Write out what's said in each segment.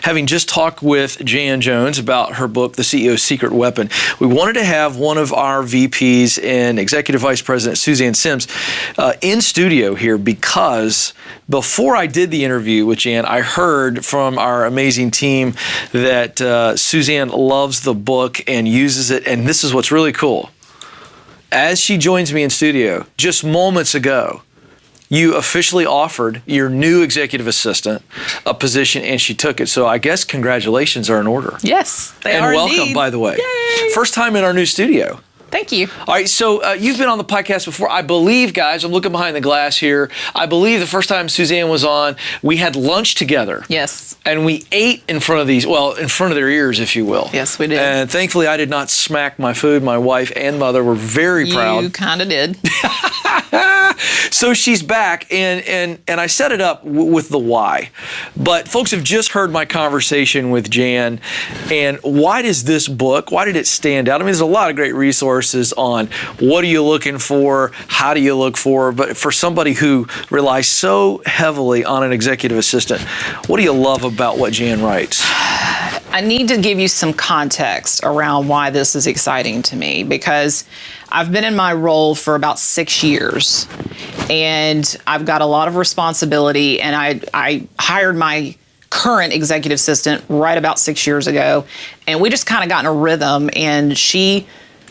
having just talked with Jan Jones about her book, The CEO's Secret Weapon, we wanted to have one of our VPs and Executive Vice President Suzanne Sims in studio here, because before I did the interview with Jan, I heard from our amazing team that Suzanne loves the book and uses it, and this is what's really cool. As she joins me in studio, just moments ago, you officially offered your new executive assistant a position, and she took it. So I guess congratulations are in order. Yes, they are. And welcome, indeed. by the way. Yay. First time in our new studio. Thank you. All right, so you've been on the podcast before. I believe, guys, I'm looking behind the glass here. I believe the first time Suzanne was on, we had lunch together. Yes. And we ate in front of these, well, in front of their ears, if you will. Yes, we did. And thankfully, I did not smack my food. My wife and mother were very proud. You kind of did. So she's back, and I set it up with the why. But folks have just heard my conversation with Jan, and why does this book, why did it stand out? I mean, there's a lot of great resources on what are you looking for, how do you look for, but for somebody who relies so heavily on an executive assistant, what do you love about what Jan writes? I need to give you some context around why this is exciting to me, because I've been in my role for about 6 years, and I've got a lot of responsibility, and I hired my current executive assistant right about 6 years ago, and we just kind of got in a rhythm, and she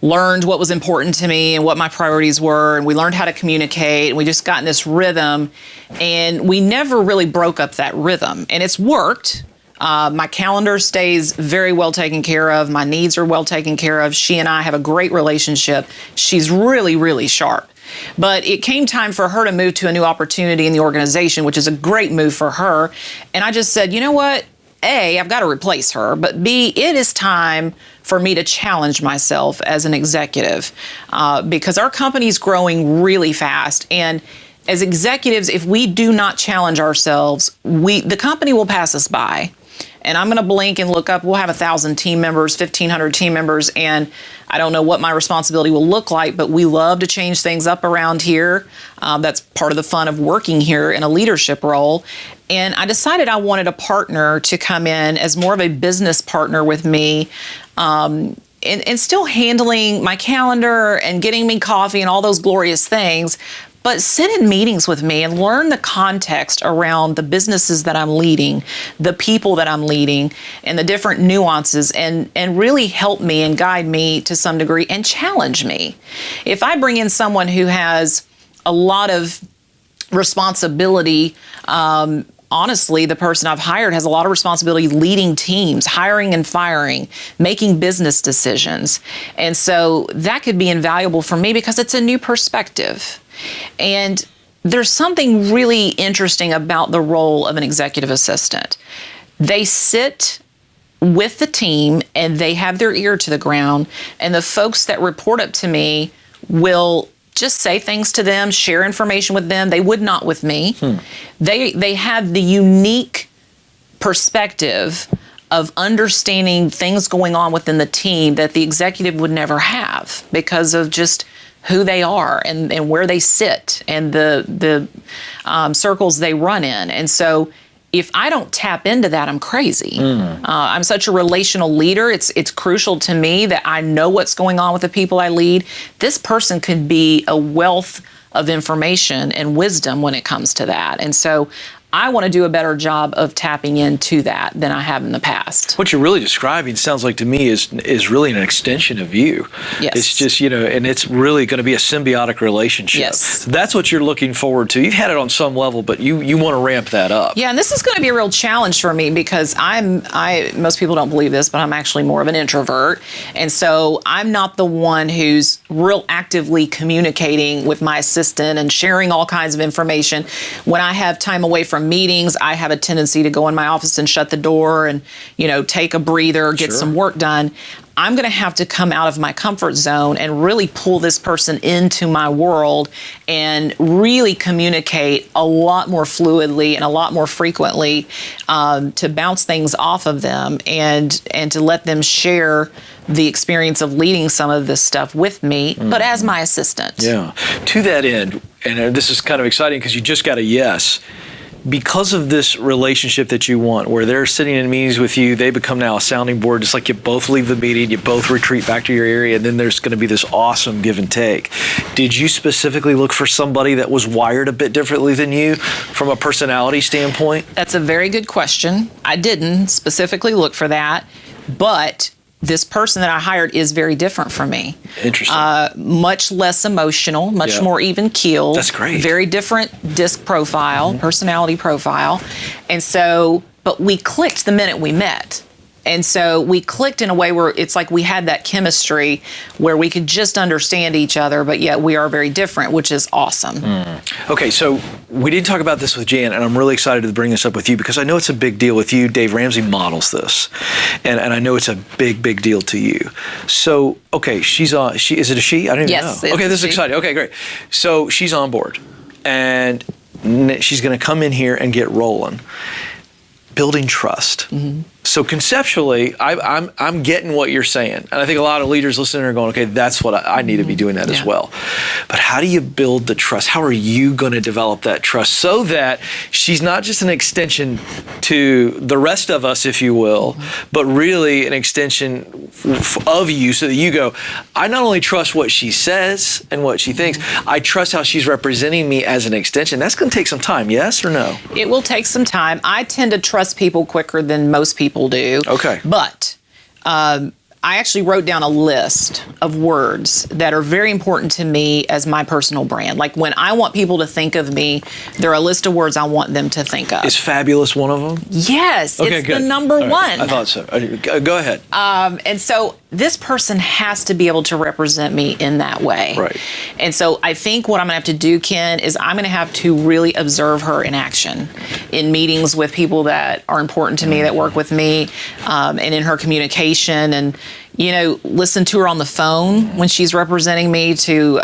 learned what was important to me and what my priorities were, and we learned how to communicate, and we just got in this rhythm, and we never really broke up that rhythm, and it's worked. My calendar stays very well taken care of. My needs are well taken care of. She and I have a great relationship. She's really, really sharp. But it came time for her to move to a new opportunity in the organization, which is a great move for her. And I just said, you know what? A, I've got to replace her. But B, it is time for me to challenge myself as an executive because our company's growing really fast. And as executives, if we do not challenge ourselves, the company will pass us by. And I'm going to blink and look up. We'll have 1,000 team members, 1,500 team members, and I don't know what my responsibility will look like, but we love to change things up around here. That's part of the fun of working here in a leadership role. And I decided I wanted a partner to come in as more of a business partner with me, and still handling my calendar and getting me coffee and all those glorious things, but sit in meetings with me and learn the context around the businesses that I'm leading, the people that I'm leading, and the different nuances, and really help me and guide me to some degree and challenge me. If I bring in someone who has a lot of responsibility, honestly, the person I've hired has a lot of responsibility leading teams, hiring and firing, making business decisions. And so that could be invaluable for me because it's a new perspective. And there's something really interesting about the role of an executive assistant. They sit with the team and they have their ear to the ground, and the folks that report up to me will just say things to them, share information with them. They would not with me. They have the unique perspective of understanding things going on within the team that the executive would never have because of just who they are and where they sit and the circles they run in. And so if I don't tap into that, I'm crazy. I'm such a relational leader. It's crucial to me that I know what's going on with the people I lead. This person could be a wealth of information and wisdom when it comes to that. And so I want to do a better job of tapping into that than I have in the past. What you're really describing sounds like to me is really an extension of you. Yes. It's just, and it's really going to be a symbiotic relationship. Yes. So that's what you're looking forward to. You've had it on some level, but you want to ramp that up. Yeah, and this is going to be a real challenge for me because most people don't believe this, but I'm actually more of an introvert. And so I'm not the one who's real actively communicating with my assistant and sharing all kinds of information. When I have time away from meetings, I have a tendency to go in my office and shut the door and, take a breather, get some work done. I'm going to have to come out of my comfort zone and really pull this person into my world and really communicate a lot more fluidly and a lot more frequently to bounce things off of them and to let them share the experience of leading some of this stuff with me, but as my assistant. Yeah. To that end, and this is kind of exciting because you just got a yes, because of this relationship that you want, where they're sitting in meetings with you, they become now a sounding board, just like you both leave the meeting, you both retreat back to your area, and then there's going to be this awesome give and take. Did you specifically look for somebody that was wired a bit differently than you from a personality standpoint? That's a very good question. I didn't specifically look for that, but this person that I hired is very different from me. Interesting. Much less emotional, much more even keeled. That's great. Very different disc profile, personality profile. And so, but we clicked the minute we met. And so we clicked in a way where it's like we had that chemistry where we could just understand each other, but yet we are very different, which is awesome. Okay, so we didn't talk about this with Jan, and I'm really excited to bring this up with you because I know it's a big deal with you. Dave Ramsey models this, and I know it's a big, big deal to you. So, okay, she's on. Is it a she? I don't even know. Okay, this is exciting. Okay, great. So she's on board, and she's going to come in here and get rolling. Building trust. So conceptually, I'm getting what you're saying. And I think a lot of leaders listening are going, okay, that's what I need to be doing that as well. But how do you build the trust? How are you going to develop that trust so that she's not just an extension to the rest of us, if you will, but really an extension of you so that you go, I not only trust what she says and what she thinks, I trust how she's representing me as an extension. That's going to take some time, yes or no? It will take some time. I tend to trust people quicker than most people do. Okay. But I actually wrote down a list of words that are very important to me as my personal brand. Like when I want people to think of me, there are a list of words I want them to think of. Is fabulous one of them? Yes, okay, it's good. the number one. I thought so. Go ahead. And so this person has to be able to represent me in that way. Right. And so I think what I'm gonna have to do, Ken, is I'm gonna have to really observe her in action in meetings with people that are important to me, that work with me, and in her communication, and listen to her on the phone when she's representing me to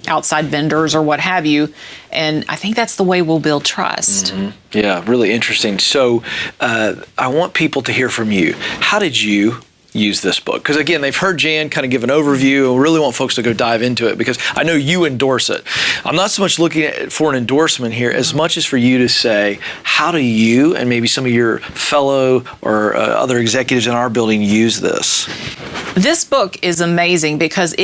outside vendors or what have you. And I think that's the way we'll build trust. Yeah, really interesting. So I want people to hear from you. How did you use this book? Because again, they've heard Jan kind of give an overview, and really want folks to go dive into it because I know you endorse it. I'm not so much looking for an endorsement here as much as for you to say, how do you and maybe some of your fellow or other executives in our building use this? This book is amazing because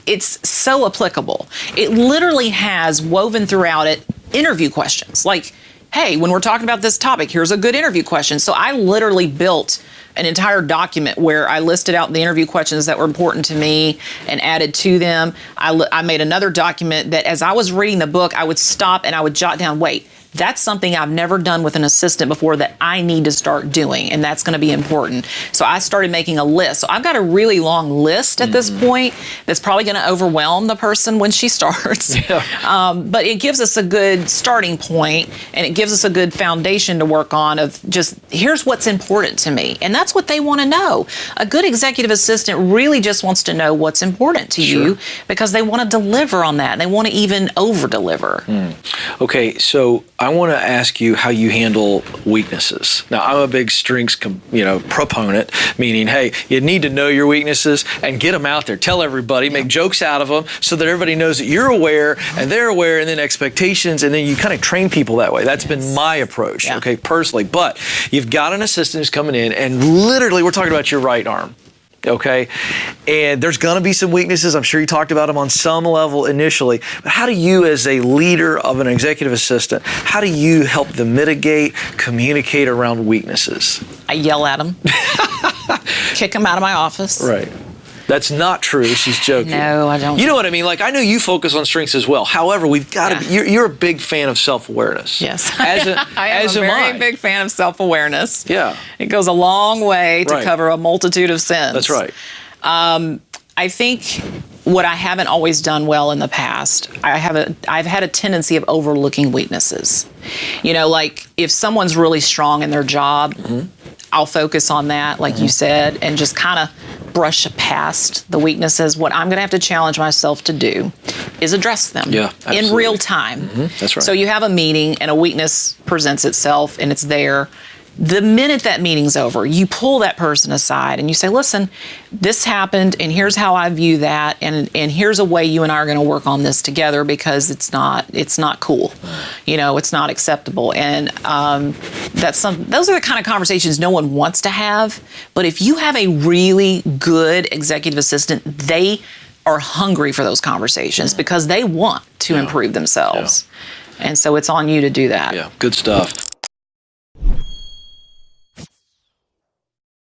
it's so applicable. It literally has woven throughout it interview questions. Like, hey, when we're talking about this topic, here's a good interview question. So I literally built an entire document where I listed out the interview questions that were important to me and added to them. I made another document that as I was reading the book, I would stop and I would jot down, wait, that's something I've never done with an assistant before that I need to start doing, and that's going to be important. So I started making a list. So I've got a really long list at this point that's probably going to overwhelm the person when she starts. But it gives us a good starting point, and it gives us a good foundation to work on of just, here's what's important to me. And that's what they want to know. A good executive assistant really just wants to know what's important to you because they want to deliver on that. They want to even over-deliver. Okay, so I want to ask you how you handle weaknesses. Now, I'm a big strengths, proponent, meaning, hey, you need to know your weaknesses and get them out there. Tell everybody, make jokes out of them so that everybody knows that you're aware and they're aware, and then expectations, and then you kind of train people that way. That's been my approach, okay, personally. But you've got an assistant who's coming in, and literally, we're talking about your right arm. Okay, and there's going to be some weaknesses. I'm sure you talked about them on some level initially. But how do you, as a leader of an executive assistant, how do you help them mitigate, communicate around weaknesses? I yell at them, kick them out of my office. Right. That's not true. She's joking. No, I don't. You know what I mean? Like, I know you focus on strengths as well. However, we've got to. You're a big fan of self-awareness. Yes, I am a very big fan of self-awareness. Yeah, it goes a long way to cover a multitude of sins. That's right. I think what I haven't always done well in the past, I've had a tendency of overlooking weaknesses. Like if someone's really strong in their job, I'll focus on that, like you said, and just kind of brush past the weaknesses. What I'm going to have to challenge myself to do is address them in real time. That's right. So you have a meeting and a weakness presents itself and it's there. The minute that meeting's over, you pull that person aside and you say, listen, this happened and here's how I view that, and here's a way you and I are going to work on this together, because it's not cool. It's not acceptable. And those are the kind of conversations no one wants to have. But if you have a really good executive assistant, they are hungry for those conversations because they want to improve themselves. And so it's on you to do that. Yeah, good stuff.